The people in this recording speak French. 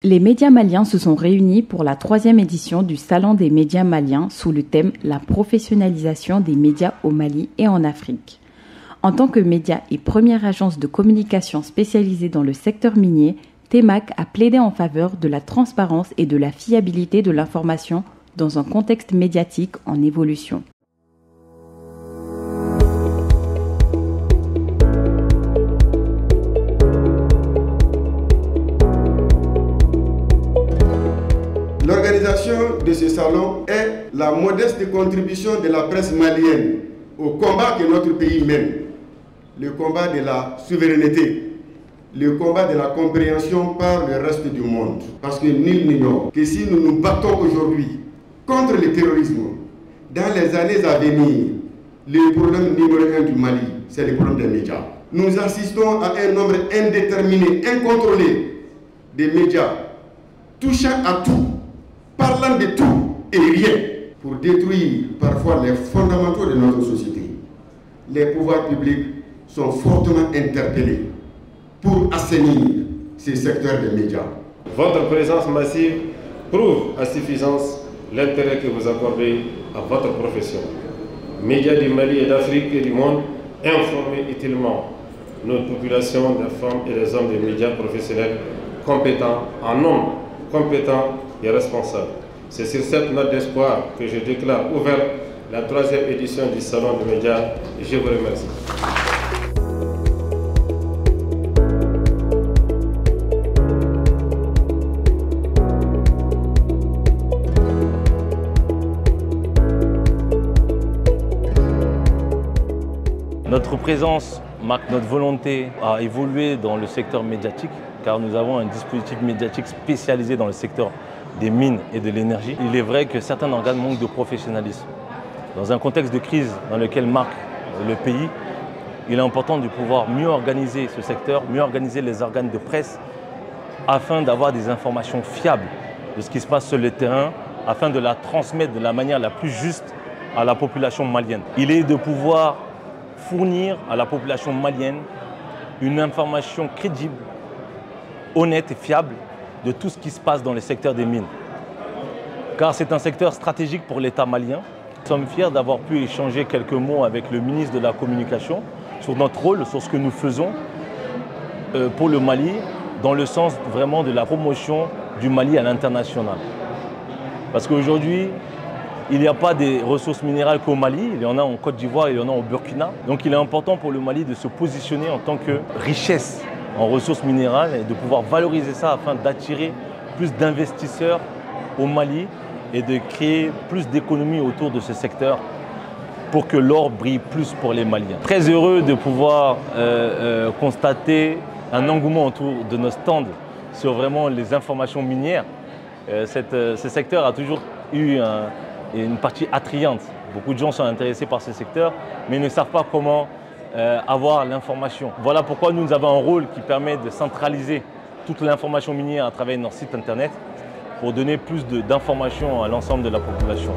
Les médias maliens se sont réunis pour la 3e édition du Salon des médias maliens sous le thème « La professionnalisation des médias au Mali et en Afrique ». En tant que média et première agence de communication spécialisée dans le secteur minier, TEMAC a plaidé en faveur de la transparence et de la fiabilité de l'information dans un contexte médiatique en évolution. L'organisation de ce salon est la modeste contribution de la presse malienne au combat que notre pays mène, le combat de la souveraineté, le combat de la compréhension par le reste du monde. Parce que nul n'ignore que si nous nous battons aujourd'hui contre le terrorisme, dans les années à venir, le problème numéro 1 du Mali, c'est le problème des médias. Nous assistons à un nombre indéterminé, incontrôlé de médias, touchant à tout, parlant de tout et rien, pour détruire parfois les fondamentaux de notre société. Les pouvoirs publics sont fortement interpellés pour assainir ces secteurs des médias. Votre présence massive prouve à suffisance l'intérêt que vous accordez à votre profession. Médias du Mali et d'Afrique et du monde, informez utilement notre population de femmes et des hommes des médias professionnels compétents, en nombre, compétents et responsables. C'est sur cette note d'espoir que je déclare ouverte la 3e édition du Salon des médias. Je vous remercie. Notre présence marque notre volonté à évoluer dans le secteur médiatique, car nous avons un dispositif médiatique spécialisé dans le secteur des mines et de l'énergie. Il est vrai que certains organes manquent de professionnalisme. Dans un contexte de crise dans lequel marque le pays, il est important de pouvoir mieux organiser ce secteur, mieux organiser les organes de presse, afin d'avoir des informations fiables de ce qui se passe sur le terrain, afin de la transmettre de la manière la plus juste à la population malienne. Il est de pouvoir fournir à la population malienne une information crédible, honnête et fiable de tout ce qui se passe dans le secteur des mines. Car c'est un secteur stratégique pour l'État malien. Nous sommes fiers d'avoir pu échanger quelques mots avec le ministre de la Communication sur notre rôle, sur ce que nous faisons pour le Mali, dans le sens vraiment de la promotion du Mali à l'international. Parce qu'aujourd'hui, il n'y a pas des ressources minérales qu'au Mali, il y en a en Côte d'Ivoire, il y en a au Burkina. Donc il est important pour le Mali de se positionner en tant que richesse en ressources minérales et de pouvoir valoriser ça afin d'attirer plus d'investisseurs au Mali et de créer plus d'économies autour de ce secteur pour que l'or brille plus pour les Maliens. Très heureux de pouvoir constater un engouement autour de nos stands sur vraiment les informations minières. Ce secteur a toujours eu une partie attrayante. Beaucoup de gens sont intéressés par ce secteur, mais ne savent pas comment avoir l'information. Voilà pourquoi nous avons un rôle qui permet de centraliser toute l'information minière à travers notre site internet pour donner plus d'informations à l'ensemble de la population.